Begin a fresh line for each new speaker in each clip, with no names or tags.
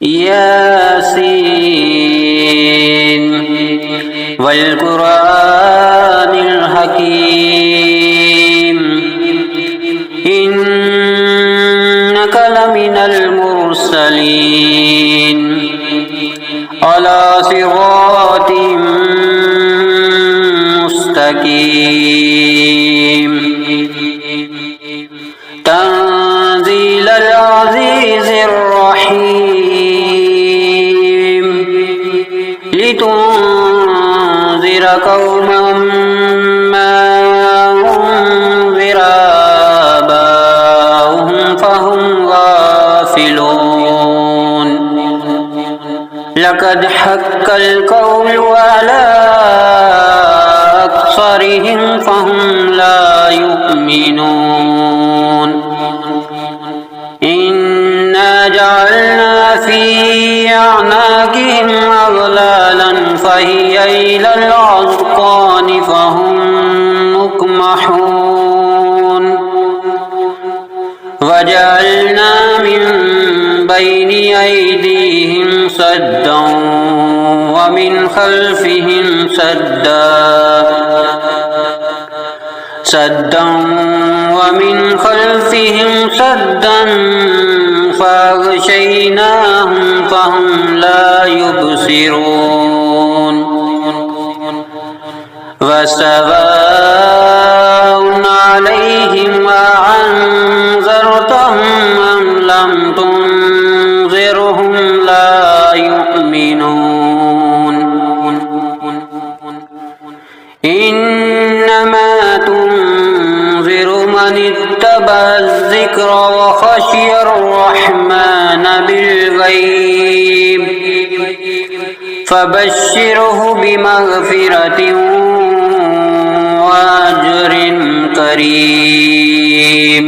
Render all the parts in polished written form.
ياسين والقرآن الحكيم إنك لمن المرسلين على صراط مستقيم تنزيل العزيز الرحيم لتنذر قوما ما أنذر آباؤهم فهم غافلون لقد حق القول على أكثرهم فهم لا يؤمنون إنا جعلنا في أعناقهم أغلالا فهي إلى الأذقان فهم مقمحون وجعلنا من بين أيديهم سدا ومن خلفهم سدا فأغشيناهم فهم لا يبصرون وسواء عليهم أأنذرتهم أم لم تنذرهم لا يؤمنون إنما تنذر من اتبع الذكر وخشي الرحمن بالغيب فبشره بمغفرة وأجر كريم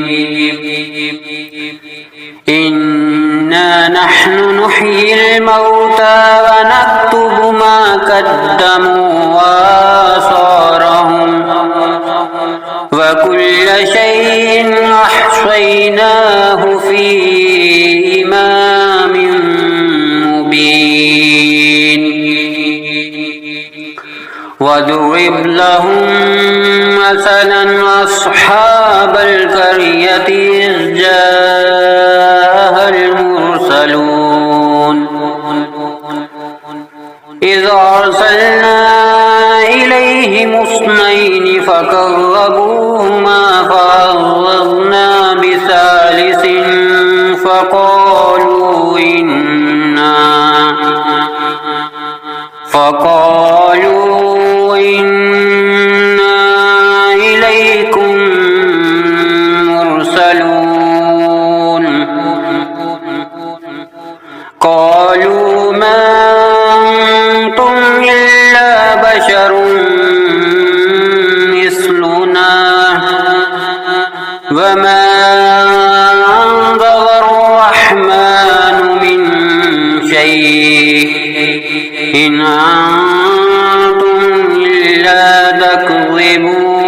إنا نحن نحيي الموتى ونكتب ما قدموا وآثارهم وكل شيء أحصيناه في إمام مبين واضرب لهم مثلا أصحاب القرية إذ جاءها المرسلون إذ أرسلنا إليهم اثنين فكذبوهما فعززنا بثالث فقالوا إنا إليكم مرسلون قالوا ما أنتم إلا بشر مثلنا وما أنزل الرحمن من شيء إن أنتم إلا تكذبون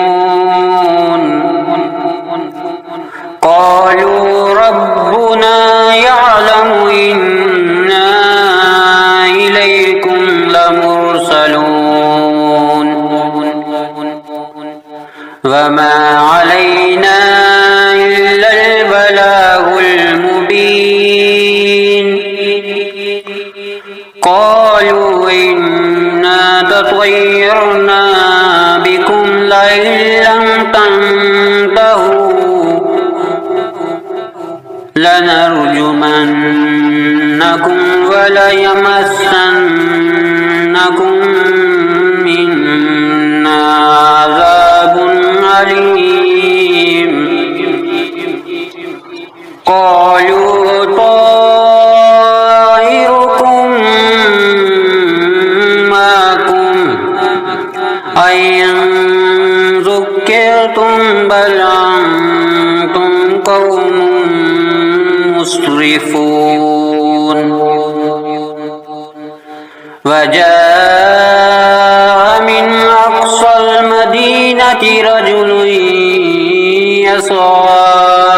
قالوا ربنا يعلم إنا إليكم لمرسلون وما علينا إلا البلاغ المبين قالوا إنا تطيرنا بكم لئن لم تنتهوا لنرجمنكم وليمسنكم منا عذاب أليم قالوا طائركم معكم أئن ذكرتم بل أنتم قوم مسرفون وجاء من أقصى المدينة رجل يسعى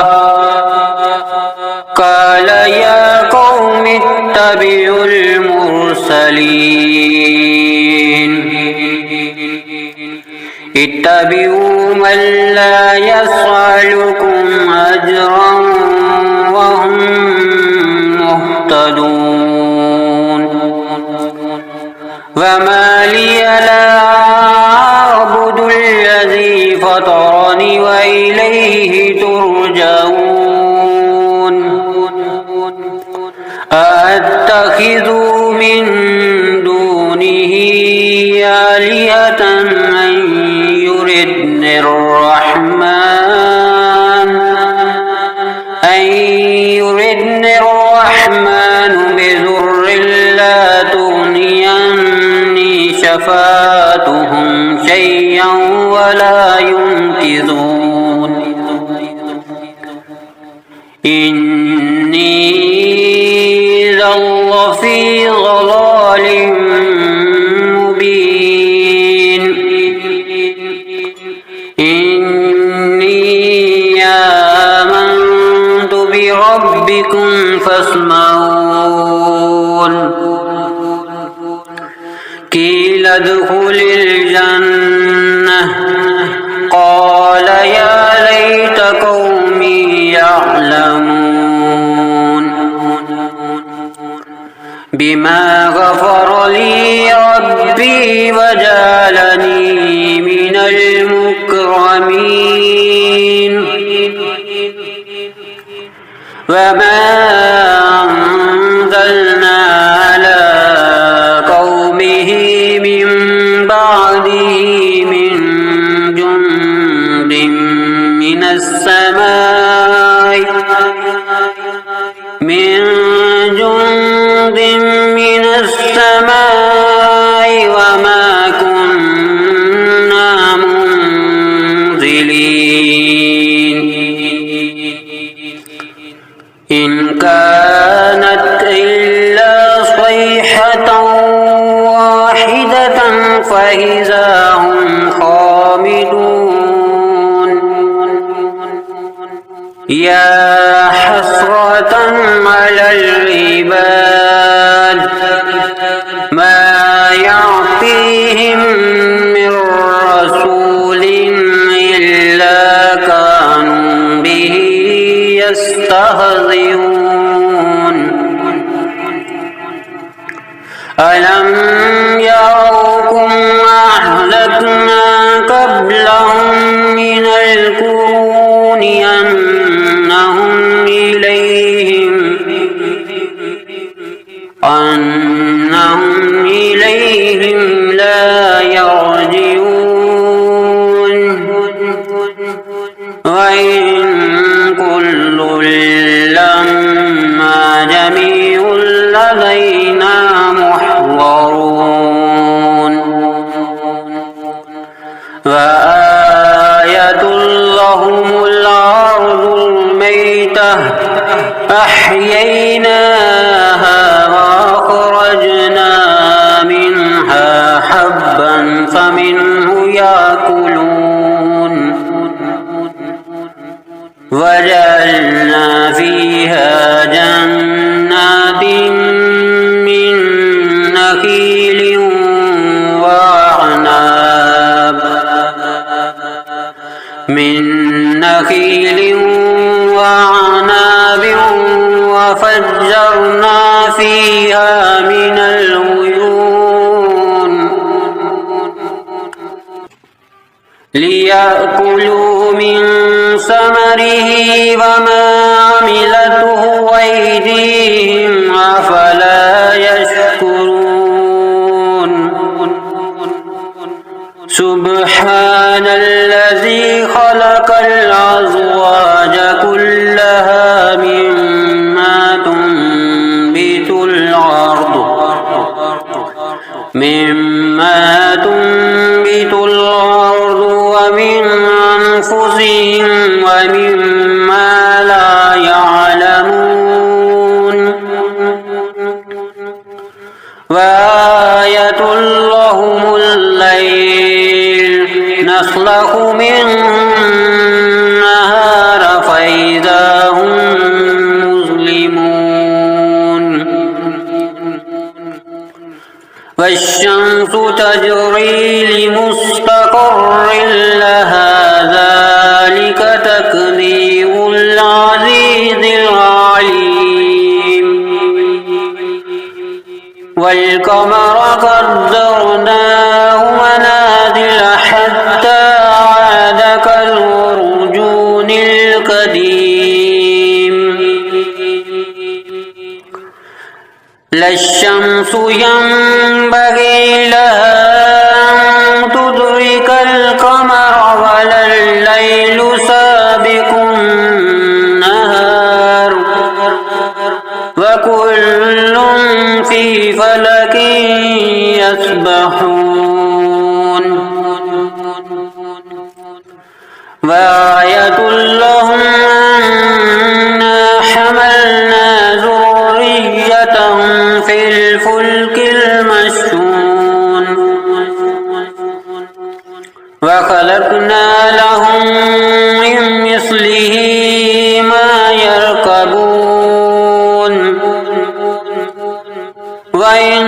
قال يا قوم يتبع المرسلين اتبعوا من لا يسألكم أجرا وهم مهتدون وما لي لا أعبد الذي فطرني وإليه ترجعون أأتخذ من دونه آلهة أن يردني الرحمن بضر لا تغني عني شفاعتهم شيئا ولا ينقذون إني إذا لفي ضلال مبين إني آمنت بربكم فاسمعون قيل ادخل الجنة قال يا ليت قومي يعلمون بما غفر لي ربي وجعلني من المكرمين وما أنزلنا على قومه من بعده من جند من السماء وما كنا منزلين إن كانت إلا صيحة واحدة فإذا هم خامدون يا حسرة على العباد ما يعطيهم من رسول إلا كانوا به يستهزئون ألم يروا أهلكنا قبلهم من القرون أنهم إليهم لا يرجعون وإن كل لما جميع لدينا محضرون وآية لهم الأرض الميتة أحييناها وأخرجنا منها حبا فمنه يأكلون وجعلنا فيها جنات من نخيل وعناب وفجرنا فيها من العيون ليأكلوا من ثمره وما عملته أيديهم أفلا يشكرون سبحان الذي خلق الأزواج كلها مما تنبت الأرض ومن أنفسهم ومما لا يعلمون وآية لهم الليل نسلخ منه النهار فإذا هم مظلمون والشمس تجري لمستقر لها ذلك تقدير العزيز العليم والقمر قدرناه منازل حتى عاد كالعرجون القديم لا الشمس ينبغي لها أن تدرك القمر ولا الليل سابق النهار وكل في فلك يسبحون وآية لهم أنا حملنا ذريتهم في الفلك المشحون وخلقنا لهم من مثله ما يركبون وإن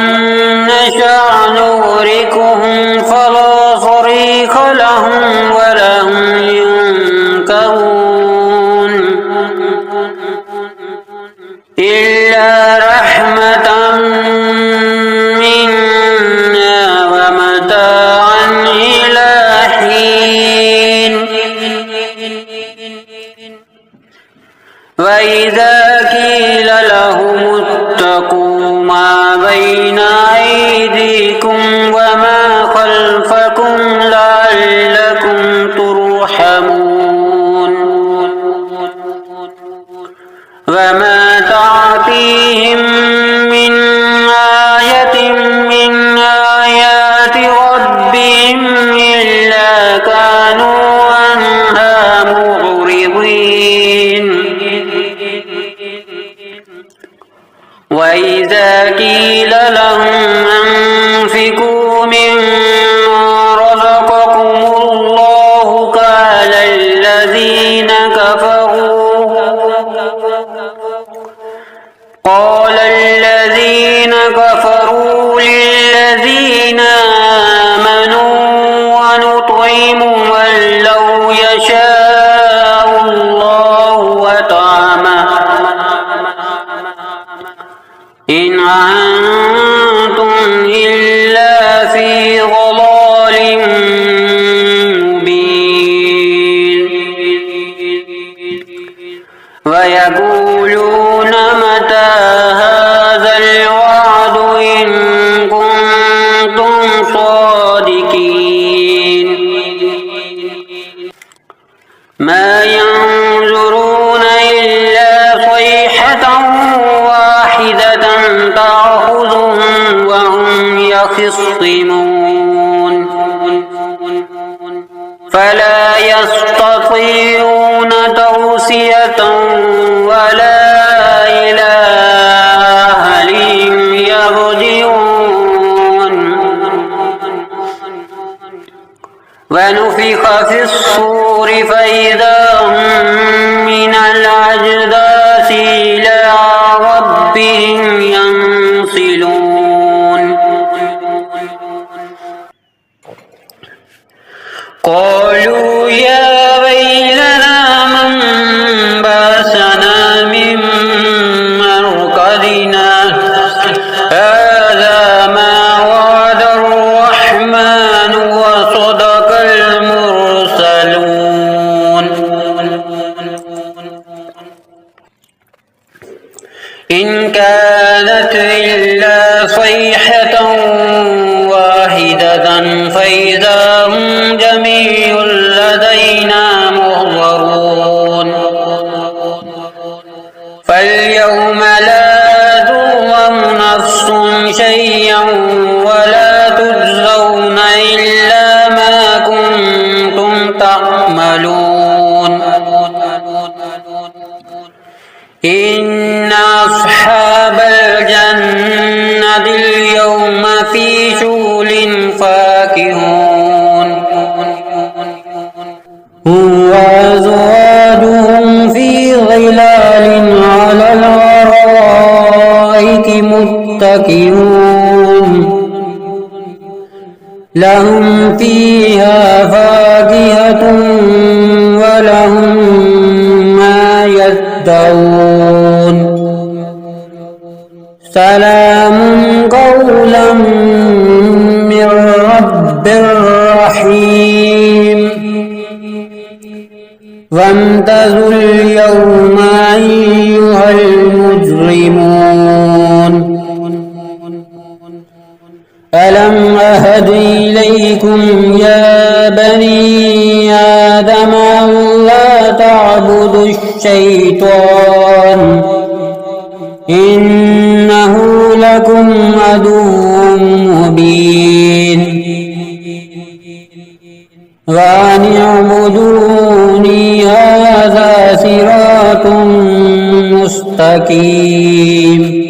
نشأ نغرقهم فلا صريخ لهم ولا هم ينكرون إلا رحمة منا ومتاعا إلى حين وإذا قيل لهم اتقوا ما بين أيديكم وما خلفكم لعلكم ترحمون وما تعطيهم من آية من آيات ربهم إلا كانوا عنها معرضين وإذا قيل لهم أنفقوا مما رزقكم الله قال الذين كفروا للذين آمنوا ونطعم من لو يشاء الله وطعمه إن أنتم إلا في ضلال مبين ويقولون متى هذا الوعد إن كنتم صادقين ما ينظرون إلا صيحة واحدة تأخذهم وهم يخصمون فلا يستطيعون توصية ولا إلى أهلهم يرجعون ونفخ في الصور فإذا هم من الأجداث إلى ربهم ينسلون قالوا يا ويلنا من بعثنا من مرقدنا هذا ما وعد الرحمن وصدق المرسلون إن كانت إلا صيحة واحدة فإذا هم جميع لدينا محضرون فاليوم لا تظلم نفس شيئا ولا تجزون إلا ما كنتم تعملون إن أصحاب الجنة اليوم في شغل فاكهون وأزواجهم في ظلال على الأرائك متكئون لهم فيها فاكهة ولهم ما يدعون سلام قولا من رب رحيم وامتازوا اليوم أيها المجرمون ألم أهد إليكم يا بني آدم ألا تعبدوا الشيطان إنه لكم عدو مبين وأن اعبدوني هذا صراط مستقيم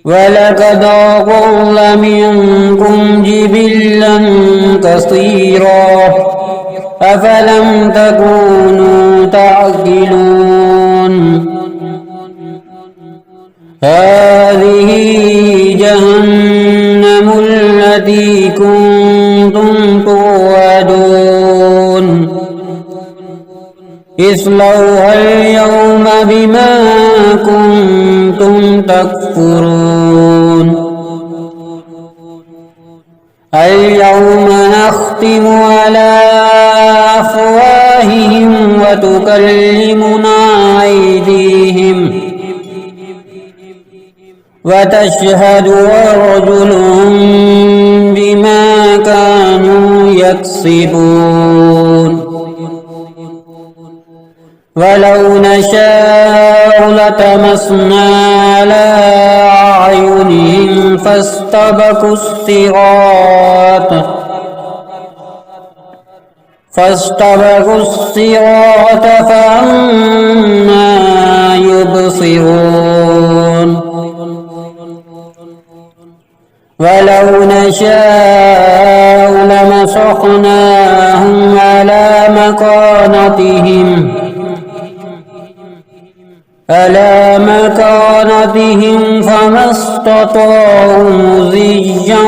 ولقد أضل منكم جبلا كثيرا أفلم تكونوا تعقلون هذه جهنم التي كنتم توعدون اصلوها اليوم بما كنتم تكفرون اليوم نختم على أفواههم وتكلمنا أيديهم وتشهد أرجلهم بما كانوا يكسبون ولو نشاء لطمسنا على أعينهم فاستبقوا الصراط فأنى يبصرون ولو نشاء لمسخناهم على مكانتهم فما استطاعوا مضيا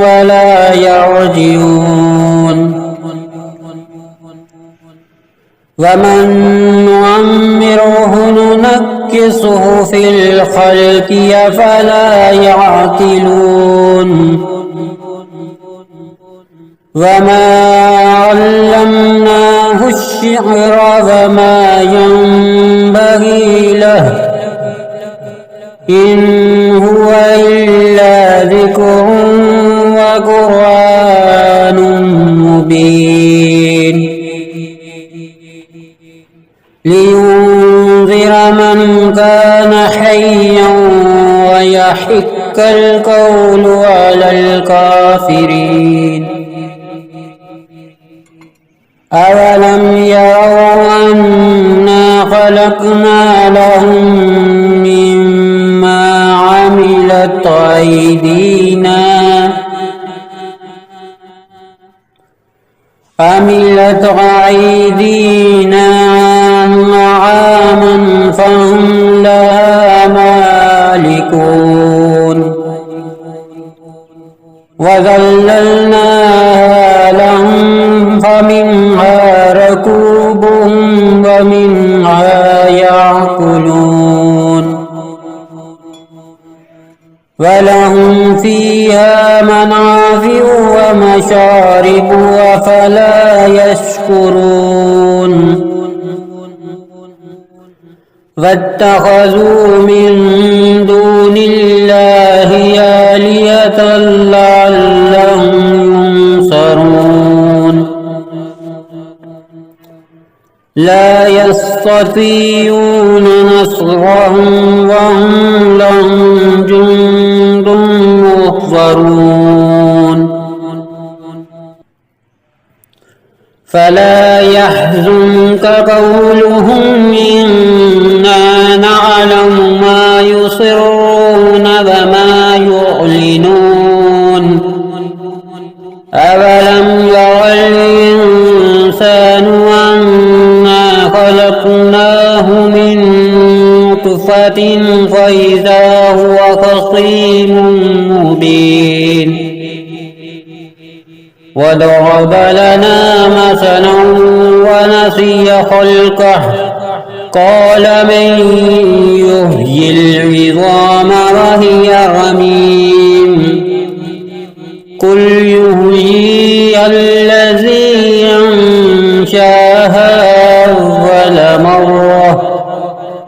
ولا يرجعون ومن نعمره ننكسه في الخلق أفلا يعقلون وما علمناه الشعر وما ينبغي له إن هو إلا ذكر وقرآن مبين لينذر من كان حيا ويحق القول على الكافرين أولم يروا أنا خلقنا لهم مما عملت أيدينا أنعاما فهم لها مالكون وذللناها لهم فمنها ركوبهم ومنها يأكلون ولهم فيها منافع ومشارب أفلا يشكرون واتخذوا من دون الله آلهة لعلهم ينصرون لا يستطيعون نصرهم وهم لهم جند محضرون فلا يحزنك قولهم إنا نعلم ما يسرون وما يعلنون أولم ير الإنسان أنا خلقناه من نطفة فإذا هو خصيم مبين وضرب لنا مثلا ونسي خلقه قال من يحيي العظام وهي رميم قل يحييها الذي أنشاها أول مرة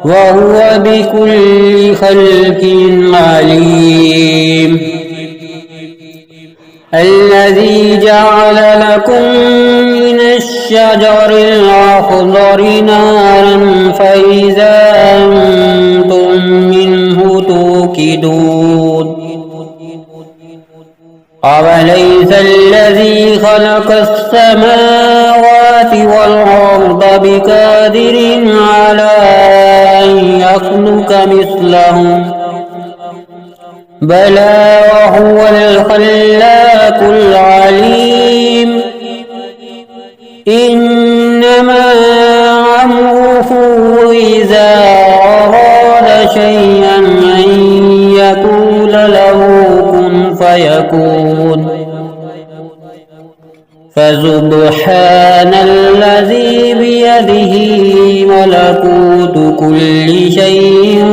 وهو بكل خلق عليم الذي جعل لكم من الشجر الأخضر نارا فإذا أنتم منه توقدون أوليس الذي خلق السماوات والأرض بقادر على أن يخلق مثلهم بلى وهو الخلاق العليم إنما أمره إذا أراد شيئا أن يقول له كن فيكون فسبحان الذي بيده ملكوت كل شيء